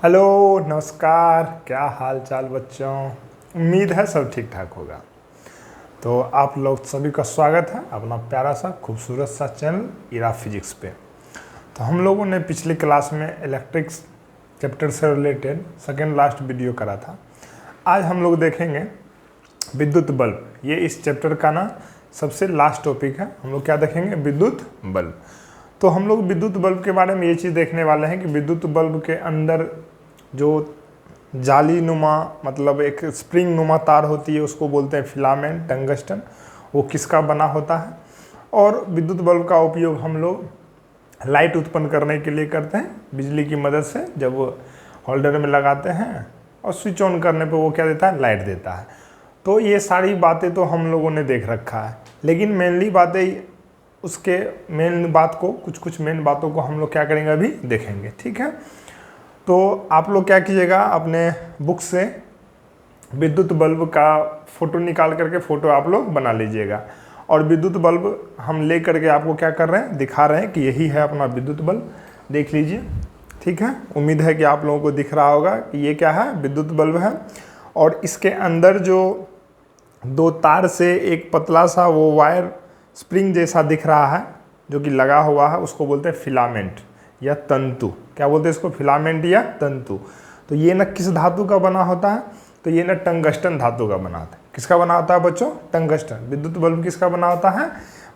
Hello, नमस्कार। क्या हाल चाल बच्चों। उम्मीद है सब ठीक ठाक होगा। तो आप लोग सभी का स्वागत है अपना प्यारा सा खूबसूरत सा चैनल इरा फिजिक्स पे। तो हम लोगों ने पिछली क्लास में इलेक्ट्रिक्स चैप्टर से रिलेटेड सेकेंड लास्ट वीडियो करा था। आज हम लोग देखेंगे विद्युत बल्ब। ये इस चैप्टर का ना सबसे लास्ट टॉपिक है। हम लोग क्या देखेंगे? विद्युत बल्ब। तो हम लोग विद्युत बल्ब के बारे में ये चीज़ देखने वाले हैं कि विद्युत बल्ब के अंदर जो जाली नुमा मतलब एक स्प्रिंग नुमा तार होती है उसको बोलते हैं फिलामेंट, टंगस्टन। वो किसका बना होता है। और विद्युत बल्ब का उपयोग हम लोग लाइट उत्पन्न करने के लिए करते हैं बिजली की मदद से। जब वो होल्डर में लगाते हैं और स्विच ऑन करने पे वो क्या देता है? लाइट देता है। तो ये सारी बातें तो हम लोगों ने देख रखा है, लेकिन मेनली बातें उसके मेन बात को कुछ मेन बातों को हम लोग क्या करेंगे अभी देखेंगे। ठीक है। तो आप लोग क्या कीजिएगा, अपने बुक से विद्युत बल्ब का फ़ोटो निकाल करके फ़ोटो आप लोग बना लीजिएगा। और विद्युत बल्ब हम ले करके आपको क्या कर रहे हैं, दिखा रहे हैं कि यही है अपना विद्युत बल्ब। देख लीजिए। ठीक है। उम्मीद है कि आप लोगों को दिख रहा होगा कि ये क्या है, विद्युत बल्ब है। और इसके अंदर जो दो तार से एक पतला सा वो वायर स्प्रिंग जैसा दिख रहा है जो कि लगा हुआ है, उसको बोलते हैं फिलामेंट या तंतु। क्या बोलते हैं इसको? फिलामेंट या तंतु। तो ये ना किस धातु का बना होता है? तो ये ना टंगस्टन धातु का बना होता है। किसका बना होता है बच्चों? टंगस्टन। विद्युत बल्ब किसका बना होता है?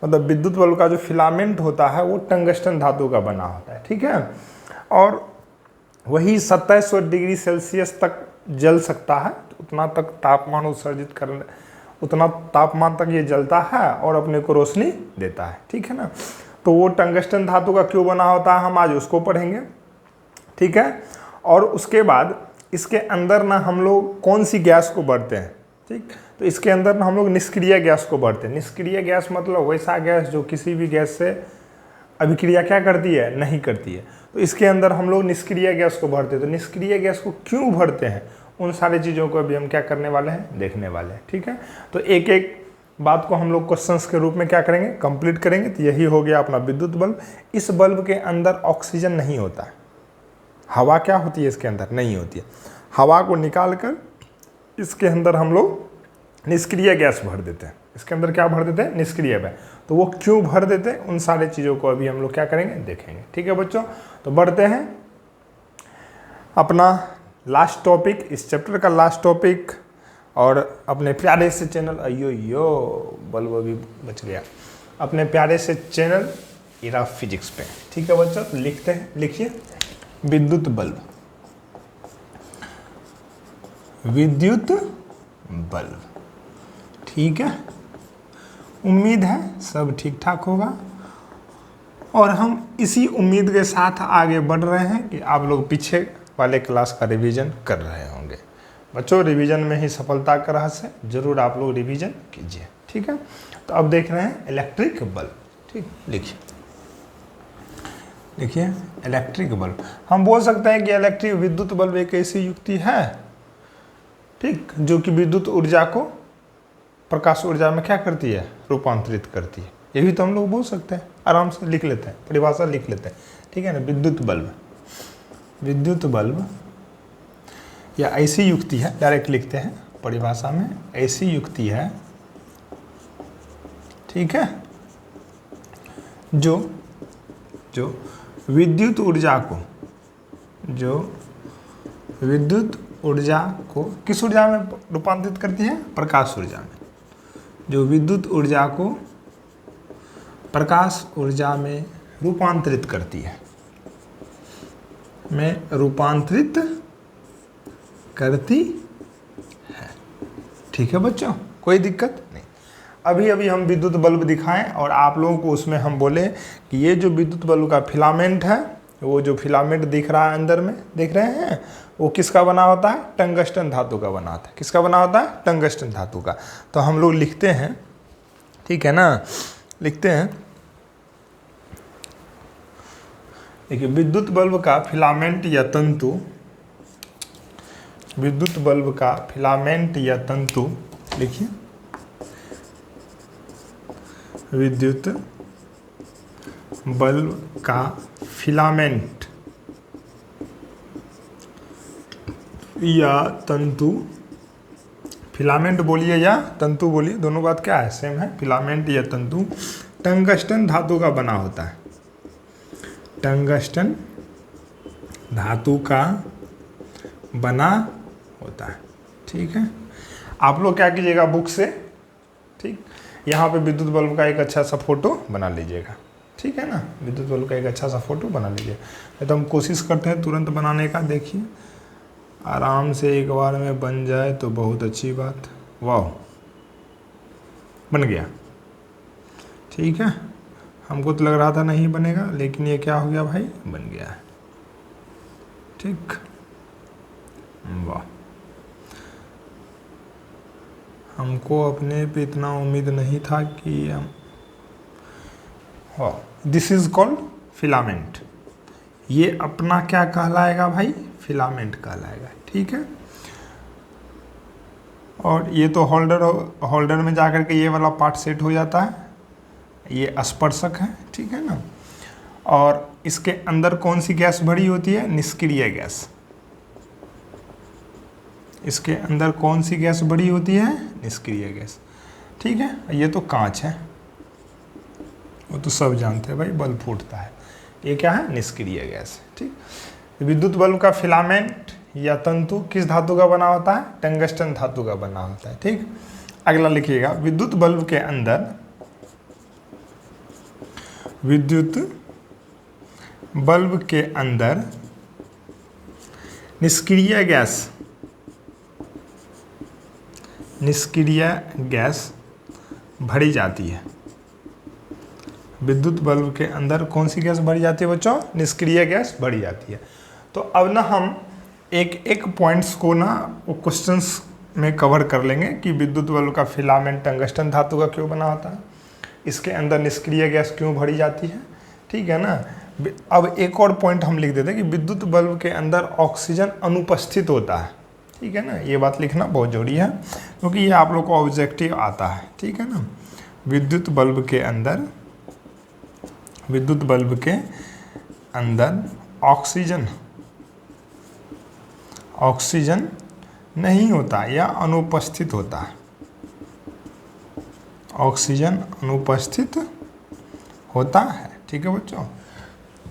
मतलब विद्युत बल्ब का जो फिलामेंट होता है वो टंगस्टन धातु का बना होता है। ठीक है। और वही 2700 डिग्री सेल्सियस तक जल सकता है। उतना तक तापमान उत्सर्जित करने, उतना तापमान तक ये जलता है और अपने को रोशनी देता है। ठीक है ना। तो वो टंगस्टन धातु का क्यों बना होता है हम आज उसको पढ़ेंगे। ठीक है। और उसके बाद इसके अंदर ना हम लोग कौन सी गैस को बढ़ते हैं। ठीक। तो इसके अंदर ना हम लोग निष्क्रिय गैस को बढ़ते हैं। निष्क्रिय गैस मतलब वैसा गैस जो किसी भी गैस से अभिक्रिया क्या करती है? नहीं करती है। तो इसके अंदर हम लोग निष्क्रिय गैस को भरते हैं। तो निष्क्रिय गैस को क्यों भरते हैं, उन सारी चीज़ों को अभी हम क्या करने वाले हैं, देखने वाले हैं। ठीक है। तो एक एक बात को हम लोग क्वेश्चंस के रूप में क्या करेंगे, कंप्लीट करेंगे। तो यही हो गया अपना विद्युत बल्ब। इस बल्ब के अंदर ऑक्सीजन नहीं होता है। हवा क्या होती है इसके अंदर? नहीं होती है। हवा को निकाल कर इसके अंदर हम लोग निष्क्रिय गैस भर देते हैं। इसके अंदर क्या भर देते हैं? निष्क्रिय गैस। तो वो क्यों भर देते हैं, उन सारे चीज़ों को अभी हम लोग क्या करेंगे, देखेंगे। ठीक है बच्चों। तो बढ़ते हैं अपना लास्ट टॉपिक, इस चैप्टर का लास्ट टॉपिक। और अपने प्यारे से चैनल, अयो बल्ब अभी बच गया, अपने प्यारे से चैनल इरा फिजिक्स पे। ठीक है बच्चों। तो लिखते हैं, लिखिए विद्युत बल्ब। विद्युत बल्ब। ठीक है। उम्मीद है सब ठीक ठाक होगा और हम इसी उम्मीद के साथ आगे बढ़ रहे हैं कि आप लोग पीछे वाले क्लास का रिवीजन कर रहे होंगे। बच्चों, रिवीजन में ही सफलता का रहस्य है। जरूर आप लोग रिवीजन कीजिए। ठीक है। तो अब देख रहे हैं इलेक्ट्रिक बल्ब। ठीक। लिखिए, देखिए इलेक्ट्रिक बल्ब। हम बोल सकते हैं कि इलेक्ट्रिक विद्युत बल्ब एक ऐसी युक्ति है, ठीक, जो कि विद्युत ऊर्जा को प्रकाश ऊर्जा में क्या करती है? रूपांतरित करती है। ये भी तो हम लोग बोल सकते हैं। आराम से लिख लेते हैं, परिभाषा लिख लेते हैं। ठीक है ना। विद्युत बल्ब, विद्युत बल्ब या ऐसी युक्ति है, डायरेक्ट लिखते हैं परिभाषा में, ऐसी युक्ति है, ठीक है, जो विद्युत ऊर्जा को, जो विद्युत ऊर्जा को किस ऊर्जा में रूपांतरित करती है? प्रकाश ऊर्जा में। जो विद्युत ऊर्जा को प्रकाश ऊर्जा में रूपांतरित करती है, में रूपांतरित करती है। ठीक है बच्चों, कोई दिक्कत नहीं। अभी हम विद्युत बल्ब दिखाएं और आप लोगों को उसमें हम बोले कि ये जो विद्युत बल्ब का फिलामेंट है, वो जो फिलामेंट दिख रहा है अंदर में, देख रहे हैं, वो किसका बना होता है? टंगस्टन धातु का बना होता है। किसका बना होता है? टंगस्टन धातु का। तो हम लोग लिखते हैं, ठीक है ना, लिखते हैं, देखिए विद्युत बल्ब का फिलामेंट या तंतु, विद्युत बल्ब का फिलामेंट या तंतु, लिखिए विद्युत बल्ब का फिलामेंट या तंतु, फिलामेंट बोलिए या तंतु बोलिए, दोनों बात क्या है, सेम है। फिलामेंट या तंतु टंगस्टन धातु का बना होता है। टंगस्टन धातु का बना होता है। ठीक है, आप लोग क्या कीजिएगा बुक से, ठीक, यहाँ पे विद्युत बल्ब का एक अच्छा सा फोटो बना लीजिएगा। ठीक है ना, विद्युत बल्ब का एक अच्छा सा फोटो बना लीजिए। तो हम कोशिश करते हैं तुरंत बनाने का। देखिए आराम से एक बार में बन जाए तो बहुत अच्छी बात। वाह, बन गया। ठीक है, हमको तो लग रहा था नहीं बनेगा, लेकिन ये क्या हो गया भाई, बन गया है। ठीक, वाह, हमको अपने पे इतना उम्मीद नहीं था कि हम, दिस इज कॉल्ड फिलामेंट। ये अपना क्या कहलाएगा भाई, फिलामेंट कहलाएगा। ठीक है, और ये तो होल्डर में जाकर के ये वाला पार्ट सेट हो जाता है, ये स्पर्शक है। ठीक है ना, और इसके अंदर कौन सी गैस भरी होती है, निष्क्रिय गैस। इसके अंदर कौन सी गैस भरी होती है, निष्क्रिय गैस। ठीक है, ये तो कांच है, वो तो सब जानते हैं भाई, बल्ब फूटता है। ये क्या है, निष्क्रिय गैस। ठीक, विद्युत बल्ब का फिलामेंट या तंतु किस धातु का बना होता है, टंगस्टन धातु का बना होता है। ठीक, अगला लिखिएगा, विद्युत बल्ब के अंदर, विद्युत बल्ब के अंदर निष्क्रिय गैस, निष्क्रिय गैस भरी जाती है। विद्युत बल्ब के अंदर कौन सी गैस भरी जाती है बच्चों, निष्क्रिय गैस भरी जाती है। तो अब ना हम एक एक पॉइंट्स को ना वो क्वेश्चंस में कवर कर लेंगे कि विद्युत बल्ब का फिलामेंट टंगस्टन धातु का क्यों बना होता है, इसके अंदर निष्क्रिय गैस क्यों भरी जाती है। ठीक है ना, अब एक और पॉइंट हम लिख देते हैं कि विद्युत बल्ब के अंदर ऑक्सीजन अनुपस्थित होता है। ठीक है ना, ये बात लिखना बहुत जरूरी है क्योंकि ये आप लोग को ऑब्जेक्टिव आता है। ठीक है ना, विद्युत बल्ब के अंदर, विद्युत बल्ब के अंदर ऑक्सीजन, ऑक्सीजन नहीं होता या अनुपस्थित होता है। ऑक्सीजन अनुपस्थित होता है। ठीक है बच्चों,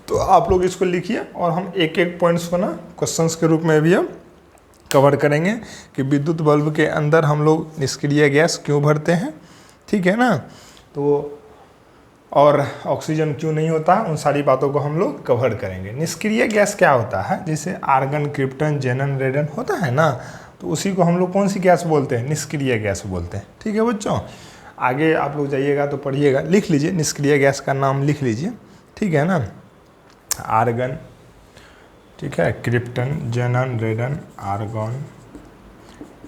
तो आप लोग इसको लिखिए और हम एक एक पॉइंट्स को ना क्वेश्चंस के रूप में भी हम कवर करेंगे कि विद्युत बल्ब के अंदर हम लोग निष्क्रिय गैस क्यों भरते हैं। ठीक है ना, तो और ऑक्सीजन क्यों नहीं होता, उन सारी बातों को हम लोग कवर करेंगे। निष्क्रिय गैस क्या होता है, जैसे आर्गन, क्रिप्टन, जेनन, रेडन होता है ना, तो उसी को हम लोग कौन सी गैस बोलते हैं, निष्क्रिय गैस बोलते हैं। ठीक है बच्चों, आगे आप लोग जाइएगा तो पढ़िएगा, लिख लीजिए निष्क्रिय गैस का नाम लिख लीजिए। ठीक है ना, आर्गन, ठीक है, krypton, xenon, radon, argon,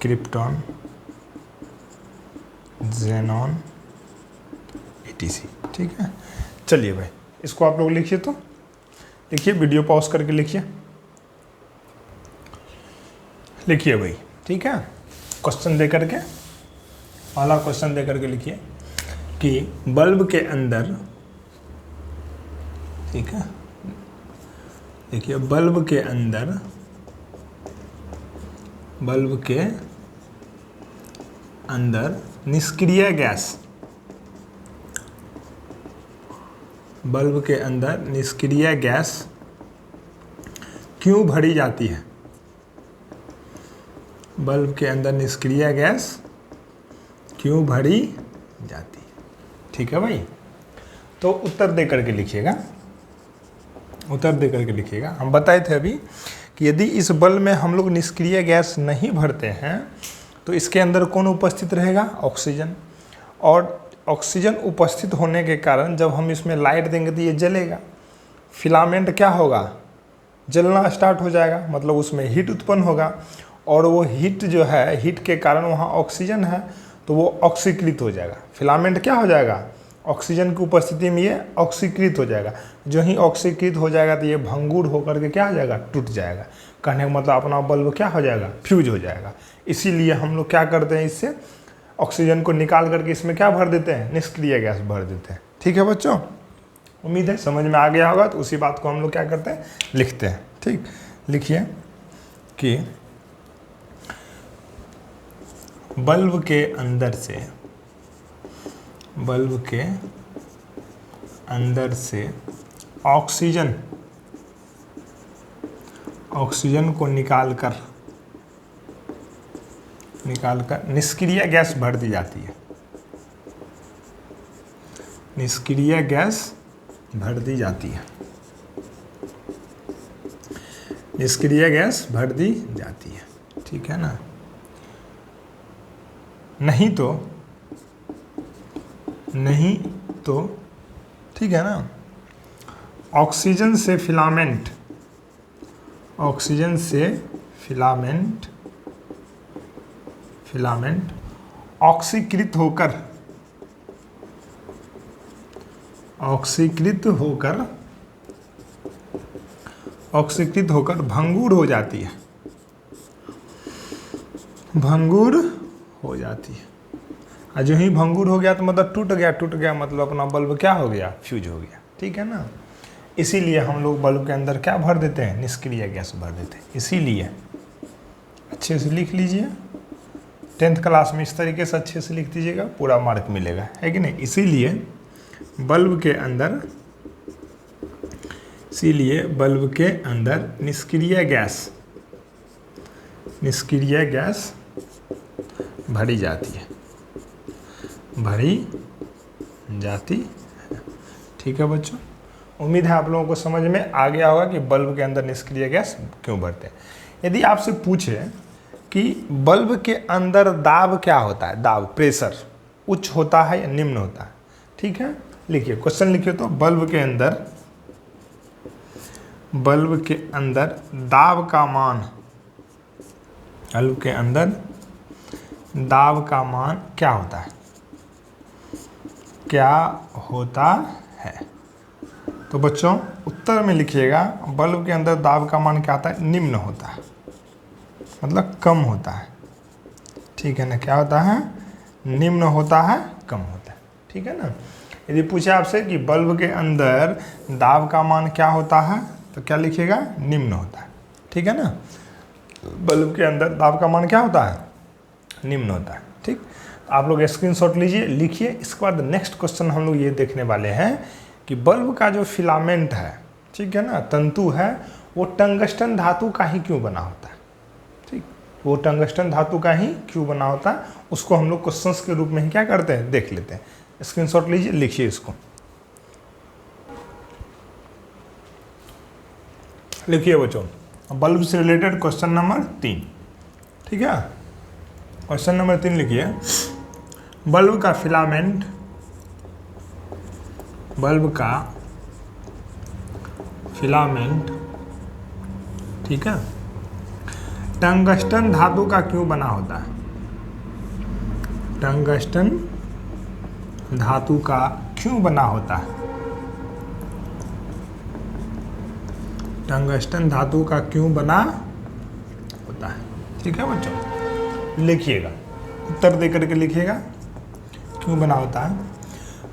krypton, xenon, etc। ठीक है, चलिए भाई इसको आप लोग लिखिए, तो लिखिए, वीडियो पॉज करके लिखिए, लिखिए भाई। ठीक है, क्वेश्चन दे करके, पहला क्वेश्चन दे करके लिखिए कि बल्ब के अंदर, ठीक है, देखिए बल्ब के अंदर, बल्ब के अंदर निष्क्रिय गैस, बल्ब के अंदर निष्क्रिय गैस क्यों भरी जाती है, बल्ब के अंदर निष्क्रिय गैस क्यों भरी जाती है। ठीक है भाई, तो उत्तर दे करके लिखिएगा, उत्तर दे करके लिखिएगा। हम बताए थे अभी कि यदि इस बल्ब में हम लोग निष्क्रिय गैस नहीं भरते हैं तो इसके अंदर कौन उपस्थित रहेगा, ऑक्सीजन, और ऑक्सीजन उपस्थित होने के कारण जब हम इसमें लाइट देंगे तो ये जलेगा, फिलामेंट क्या होगा, जलना स्टार्ट हो जाएगा, मतलब उसमें हीट उत्पन्न होगा, और वो हीट जो है, हीट के कारण वहाँ ऑक्सीजन है तो वो ऑक्सीकृत हो जाएगा। फिलामेंट क्या हो जाएगा, ऑक्सीजन की उपस्थिति में ये ऑक्सीकृत हो जाएगा। जो ही ऑक्सीकृत हो जाएगा तो ये भंगुर होकर के क्या हो जाएगा, टूट जाएगा। कहने का मतलब अपना बल्ब क्या हो जाएगा, फ्यूज हो जाएगा। इसीलिए हम लोग क्या करते हैं, इससे ऑक्सीजन को निकाल करके इसमें क्या भर देते हैं, निष्क्रिय गैस भर देते हैं। ठीक है बच्चों, उम्मीद है समझ में आ गया होगा। तो उसी बात को हम लोग क्या करते हैं, लिखते हैं। ठीक, लिखिए कि बल्ब के अंदर से ऑक्सीजन को निकालकर निष्क्रिय गैस भर दी जाती है। निष्क्रिय गैस भर दी जाती है। निष्क्रिय गैस भर दी जाती है, ठीक है ना। नहीं तो ठीक है ना, ऑक्सीजन से फिलामेंट ऑक्सीकृत होकर भंगुर हो जाती है। और जो ही भंगुर हो गया तो मतलब टूट गया मतलब अपना बल्ब क्या हो गया, फ्यूज हो गया, ठीक है ना। इसीलिए हम लोग बल्ब के अंदर क्या भर देते हैं, निष्क्रिय गैस भर देते हैं। इसीलिए अच्छे से लिख लीजिए, 10th क्लास में इस तरीके से अच्छे से लिख दीजिएगा, पूरा मार्क मिलेगा, है कि नहीं। इसीलिए बल्ब के अंदर निष्क्रिय गैस भरी जाती है, ठीक है बच्चों। उम्मीद है आप लोगों को समझ में आ गया होगा कि बल्ब के अंदर निष्क्रिय गैस क्यों भरते हैं। यदि आपसे पूछे कि बल्ब के अंदर दाब क्या होता है, दाब प्रेशर उच्च होता है या निम्न होता है, ठीक है, लिखिए क्वेश्चन लिखिए तो बल्ब के अंदर दाब का मान क्या होता है। तो बच्चों उत्तर में लिखिएगा, बल्ब के अंदर दाब का मान क्या होता है, निम्न होता है, मतलब कम होता है, ठीक है ना। क्या होता है, निम्न होता है, कम होता है, ठीक है ना। यदि पूछे आपसे कि बल्ब के अंदर दाब का मान क्या होता है, तो क्या लिखिएगा, निम्न होता है, ठीक है ना। बल्ब के अंदर दाब का मान क्या होता है, निम्न होता है, ठीक। आप लोग स्क्रीनशॉट लीजिए, लिखिए। इसके बाद नेक्स्ट क्वेश्चन हम लोग ये देखने वाले हैं कि बल्ब का जो फिलामेंट है, ठीक है ना, तंतु है, वो टंगस्टन धातु का ही क्यों बना होता है, ठीक। वो टंगस्टन धातु का ही क्यों बना होता है, उसको हम लोग क्वेश्चंस के रूप में ही क्या करते हैं, देख लेते हैं। स्क्रीनशॉट लीजिए, लिखिए इसको, लिखिए बच्चों। बल्ब से रिलेटेड क्वेश्चन नंबर 3, ठीक है। क्वेश्चन नंबर 3 लिखिए, बल्ब का फिलामेंट ठीक है, टंगस्टन धातु का क्यों बना होता है। टंगस्टन धातु का क्यों बना होता है। टंगस्टन धातु का क्यों बना होता है, ठीक है बच्चों। लिखिएगा, उत्तर दे करके लिखिएगा, क्यों बना होता है।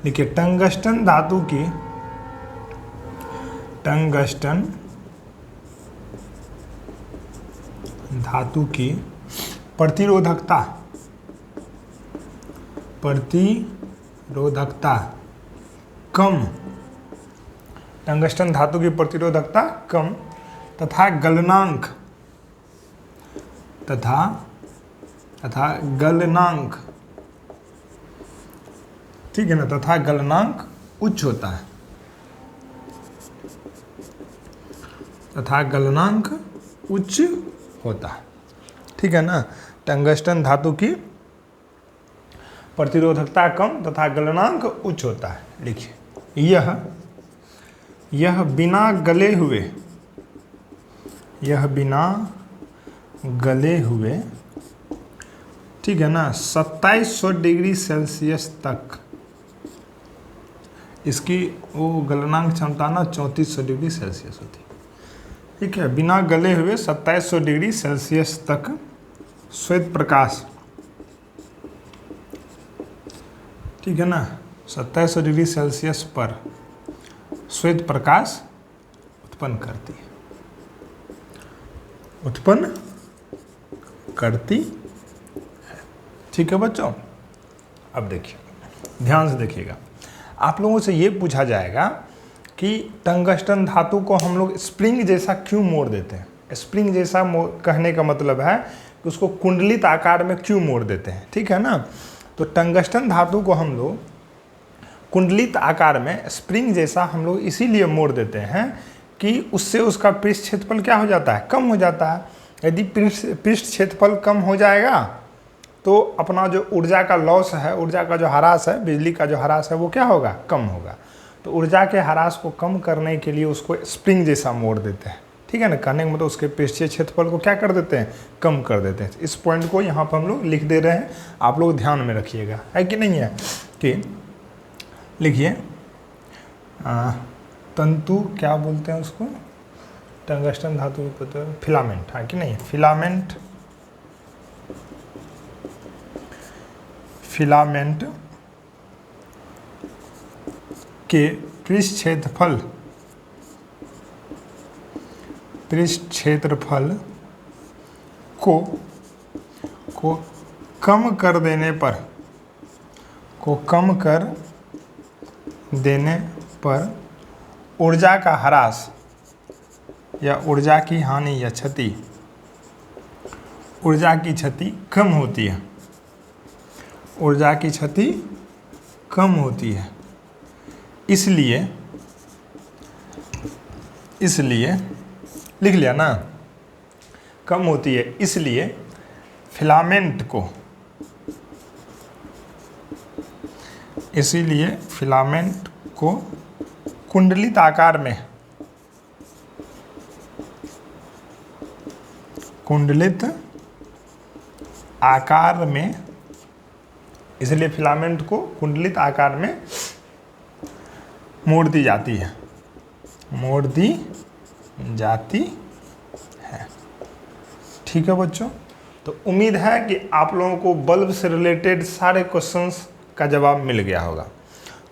देखिए टंगस्टन धातु की प्रतिरोधकता कम, टंगस्टन धातु की प्रतिरोधकता कम तथा गलनांक ठीक है ना, तथा गलनांक उच्च होता है, ठीक है ना। टंगस्टन धातु की प्रतिरोधकता कम तथा गलनांक उच्च होता है। लिखिए, यह बिना गले हुए ठीक है ना 2700 डिग्री सेल्सियस तक, इसकी वो गलनांक क्षमता ना 3400 डिग्री सेल्सियस होती है, ठीक है। बिना गले हुए 2700 डिग्री सेल्सियस तक श्वेत प्रकाश, ठीक है ना, 2700 डिग्री सेल्सियस पर श्वेत प्रकाश उत्पन्न करती है, ठीक है बच्चों, अब देखिए ध्यान से देखिएगा, आप लोगों से ये पूछा जाएगा कि टंगस्टन धातु को हम लोग स्प्रिंग जैसा क्यों मोड़ देते हैं। स्प्रिंग जैसा कहने का मतलब है कि उसको कुंडलित आकार में क्यों मोड़ देते हैं, ठीक है ना। तो टंगस्टन धातु को हम लोग कुंडलित आकार में स्प्रिंग जैसा हम लोग इसीलिए मोड़ देते हैं कि उससे उसका पृष्ठ क्षेत्रफल क्या हो जाता है, कम हो जाता है। यदि पृष्ठ क्षेत्रफल कम हो जाएगा तो अपना जो ऊर्जा का लॉस है, ऊर्जा का जो ह्रास है, बिजली का जो ह्रास है वो क्या होगा, कम होगा। तो ऊर्जा के ह्रास को कम करने के लिए उसको स्प्रिंग जैसा मोड़ देते हैं, ठीक है ना। कहने का मतलब उसके पृष्ठीय क्षेत्रफल को क्या कर देते हैं, कम कर देते हैं। इस पॉइंट को यहाँ पर हम लोग लिख दे रहे हैं, आप लोग ध्यान में रखिएगा, है कि नहीं है। कि लिखिए तंतु क्या बोलते हैं उसको, टंगस्टन धातु फिलामेंट, है कि नहीं। फिलामेंट के पृष्ठ क्षेत्रफल को कम कर देने पर ऊर्जा का ह्रास या ऊर्जा की हानि या क्षति, ऊर्जा की क्षति कम होती है, ऊर्जा की क्षति कम होती है। इसलिए लिख लिया ना, कम होती है, इसलिए फिलामेंट को कुंडलित आकार में इसलिए फिलामेंट को कुंडलित आकार में मोड़ दी जाती है, ठीक है बच्चों। तो उम्मीद है कि आप लोगों को बल्ब से रिलेटेड सारे क्वेश्चंस का जवाब मिल गया होगा।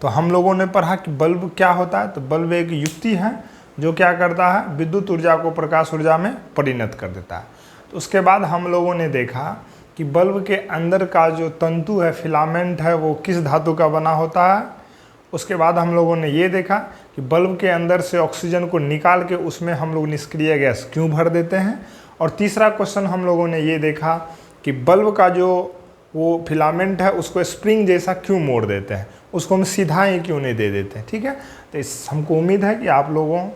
तो हम लोगों ने पढ़ा कि बल्ब क्या होता है। तो बल्ब एक युक्ति है जो क्या करता है, विद्युत ऊर्जा को प्रकाश ऊर्जा में परिणत कर देता है। तो उसके बाद हम लोगों ने देखा कि बल्ब के अंदर का जो तंतु है, फिलामेंट है, वो किस धातु का बना होता है। उसके बाद हम लोगों ने ये देखा कि बल्ब के अंदर से ऑक्सीजन को निकाल के उसमें हम लोग निष्क्रिय गैस क्यों भर देते हैं। और तीसरा क्वेश्चन हम लोगों ने ये देखा कि बल्ब का जो वो फिलामेंट है उसको स्प्रिंग जैसा क्यों मोड़ देते हैं, उसको हम सीधा ही क्यों नहीं दे देते हैं, ठीक है। तो हमको उम्मीद है कि आप लोगों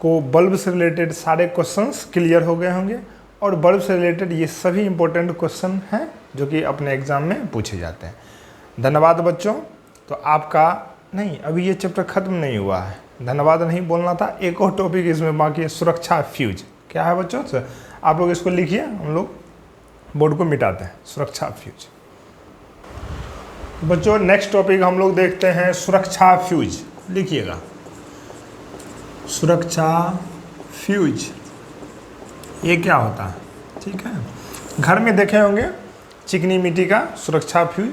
को बल्ब से रिलेटेड सारे क्वेश्चंस क्लियर हो गए होंगे। और बल्ब से रिलेटेड ये सभी इंपॉर्टेंट क्वेश्चन हैं जो कि अपने एग्ज़ाम में पूछे जाते हैं। धन्यवाद बच्चों। तो आपका नहीं, अभी ये चैप्टर ख़त्म नहीं हुआ है, धन्यवाद नहीं बोलना था। एक और टॉपिक इसमें बाकी है, सुरक्षा फ्यूज। क्या है बच्चों, आप लोग इसको लिखिए, हम लोग बोर्ड को मिटाते हैं, सुरक्षा फ्यूज। बच्चों नेक्स्ट टॉपिक हम लोग देखते हैं सुरक्षा फ्यूज। लिखिएगा सुरक्षा फ्यूज, ये क्या होता है, ठीक है। घर में देखे होंगे चिकनी मिट्टी का सुरक्षा फ्यूज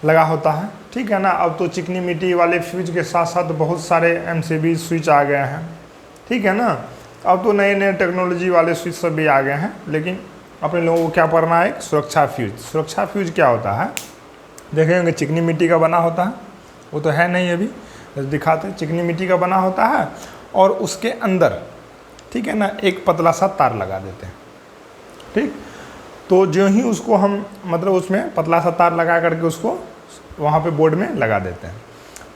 लगा होता है, ठीक है ना। अब तो चिकनी मिट्टी वाले फ्यूज के साथ साथ बहुत सारे MCB स्विच आ गए हैं, ठीक है ना। अब तो नए नए टेक्नोलॉजी वाले स्विच सब भी आ गए हैं, लेकिन अपने लोगों को क्या पढ़ना है, सुरक्षा फ्यूज। सुरक्षा फ्यूज क्या होता है, देखे होंगे चिकनी मिट्टी का बना होता है, वो तो है नहीं अभी दिखाते, चिकनी मिट्टी का बना होता है और उसके अंदर, ठीक है ना, एक पतला सा तार लगा देते हैं, ठीक। तो जो ही उसको हम मतलब उसमें पतला सा तार लगा करके उसको वहाँ पे बोर्ड में लगा देते हैं।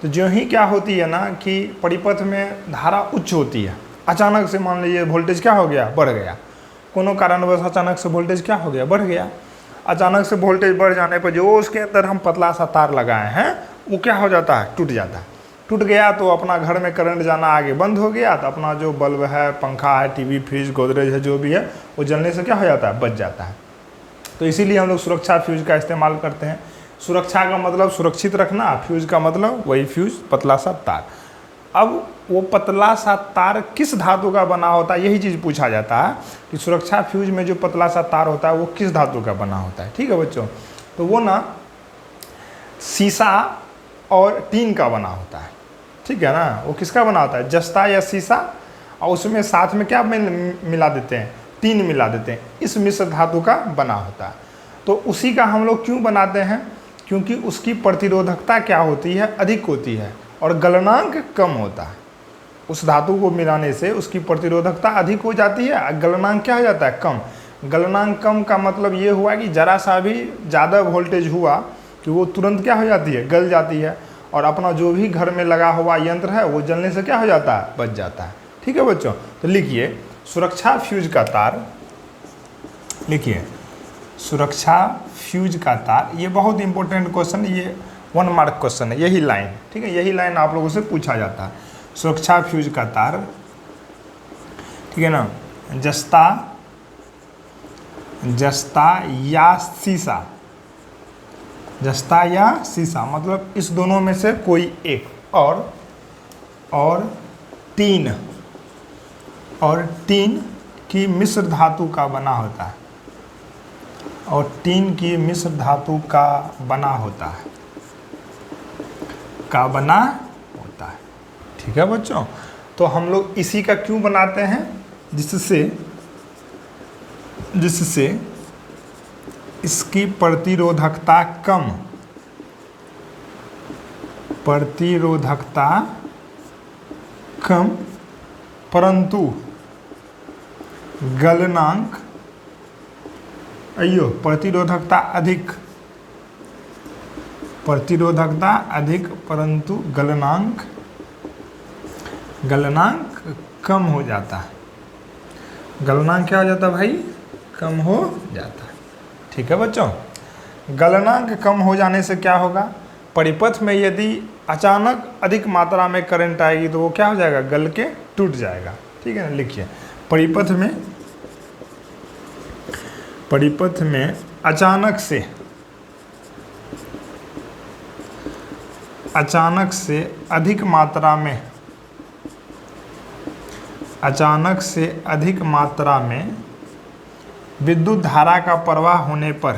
तो जो ही क्या होती है ना कि परिपथ में धारा उच्च होती है, अचानक से मान लीजिए वोल्टेज क्या हो गया, बढ़ गया, कोनो कारणवश अचानक से वोल्टेज क्या हो गया, बढ़ गया। अचानक से वोल्टेज बढ़ जाने पर जो उसके अंदर हम पतला सा तार लगाए हैं वो क्या हो जाता है, टूट जाता है। टूट गया तो अपना घर में करंट जाना आगे बंद हो गया, तो अपना जो बल्ब है, पंखा है, टीवी, फ्रिज, गोदरेज है, जो भी है वो जलने से क्या हो जाता है, बच जाता है। तो इसीलिए हम लोग सुरक्षा फ्यूज का इस्तेमाल करते हैं। सुरक्षा का मतलब सुरक्षित रखना, फ्यूज का मतलब वही फ्यूज, पतला सा तार। अब वो पतला सा तार किस धातु का बना होता है, यही चीज़ पूछा जाता है कि सुरक्षा फ्यूज में जो पतला सा तार होता है वो किस धातु का बना होता है, ठीक है बच्चों। तो वो ना शीशा और टीन का बना होता है, ठीक है ना। वो किसका बना होता है, जस्ता या शीशा, और उसमें साथ में क्या मिला देते हैं, टीन मिला देते हैं, इस मिश्र धातु का बना होता है। तो उसी का हम लोग क्यों बनाते हैं, क्योंकि उसकी प्रतिरोधकता क्या होती है, अधिक होती है और गलनांक कम होता है। उस धातु को मिलाने से उसकी प्रतिरोधकता अधिक हो जाती है, गलनांक क्या हो जाता है, कम। गलनांक कम का मतलब ये हुआ कि जरा सा भी ज़्यादा वोल्टेज हुआ कि वो तुरंत क्या हो जाती है, गल जाती है और अपना जो भी घर में लगा हुआ यंत्र है वो जलने से क्या हो जाता है, बच जाता है। ठीक है बच्चों, तो लिखिए सुरक्षा फ्यूज का तार, लिखिए सुरक्षा फ्यूज का तार। ये बहुत इंपॉर्टेंट क्वेश्चन, ये 1 मार्क क्वेश्चन है, यही लाइन, ठीक है, यही लाइन आप लोगों से पूछा जाता है। सुरक्षा फ्यूज का तार, ठीक है ना, जस्ता या शीशा, जस्ता या शीशा मतलब इस दोनों में से कोई एक, और टीन की मिश्र धातु का बना होता है, और टीन की मिश्र धातु का बना होता है, ठीक है बच्चों। तो हम लोग इसी का क्यों बनाते हैं, जिससे इसकी प्रतिरोधकता कम परंतु गलनांक प्रतिरोधकता अधिक परंतु गलनांक कम हो जाता है। गलनांक क्या हो जाता है भाई, कम हो जाता है। ठीक है बच्चों, गलनांक कम हो जाने से क्या होगा, परिपथ में यदि अचानक अधिक मात्रा में करंट आएगी तो वो क्या हो जाएगा, गल के टूट जाएगा। ठीक है ना, लिखिए परिपथ में अचानक से अधिक मात्रा में विद्युत धारा का प्रवाह होने पर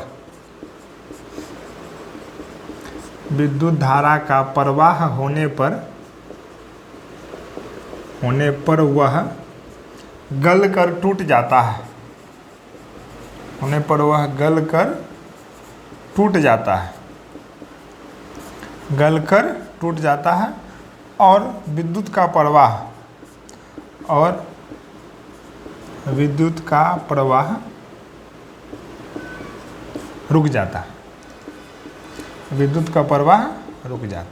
वह गल कर टूट जाता है, और विद्युत का प्रवाह रुक जाता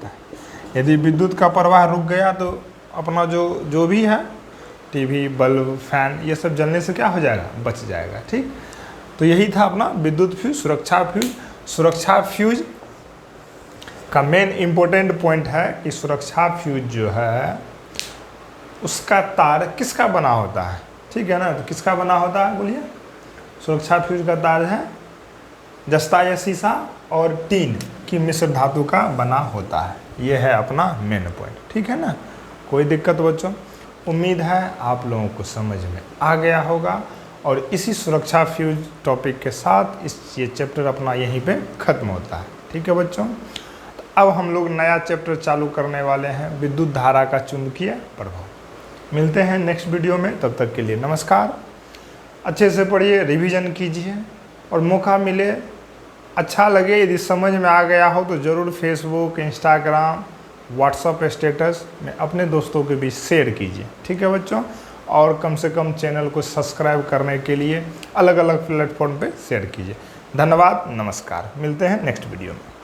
है। यदि विद्युत का प्रवाह रुक गया तो अपना जो भी है टीवी, बल्ब, फैन, ये सब जलने से क्या हो जाएगा, बच जाएगा। ठीक, तो यही था अपना विद्युत फ्यूज, सुरक्षा फ्यूज का मेन इम्पोर्टेंट पॉइंट है कि सुरक्षा फ्यूज जो है उसका तार किसका बना होता है। ठीक है ना, तो किसका बना होता है बोलिए, सुरक्षा फ्यूज का तार है जस्ता या शीशा और टीन की मिश्र धातु का बना होता है। ये है अपना मेन पॉइंट। ठीक है ना, कोई दिक्कत बच्चों, उम्मीद है आप लोगों को समझ में आ गया होगा। और इसी सुरक्षा फ्यूज टॉपिक के साथ ये चैप्टर अपना यहीं पे ख़त्म होता है। ठीक है बच्चों, तो अब हम लोग नया चैप्टर चालू करने वाले हैं, विद्युत धारा का चुंबकीय प्रभाव। मिलते हैं नेक्स्ट वीडियो में, तब तक के लिए नमस्कार। अच्छे से पढ़िए, रिवीजन कीजिए और मौका मिले, अच्छा लगे, यदि समझ में आ गया हो तो ज़रूर फेसबुक, इंस्टाग्राम, व्हाट्सएप स्टेटस में अपने दोस्तों के बीच शेयर कीजिए। ठीक है बच्चों, और कम से कम चैनल को सब्सक्राइब करने के लिए अलग अलग प्लेटफॉर्म पे शेयर कीजिए। धन्यवाद, नमस्कार, मिलते हैं नेक्स्ट वीडियो में।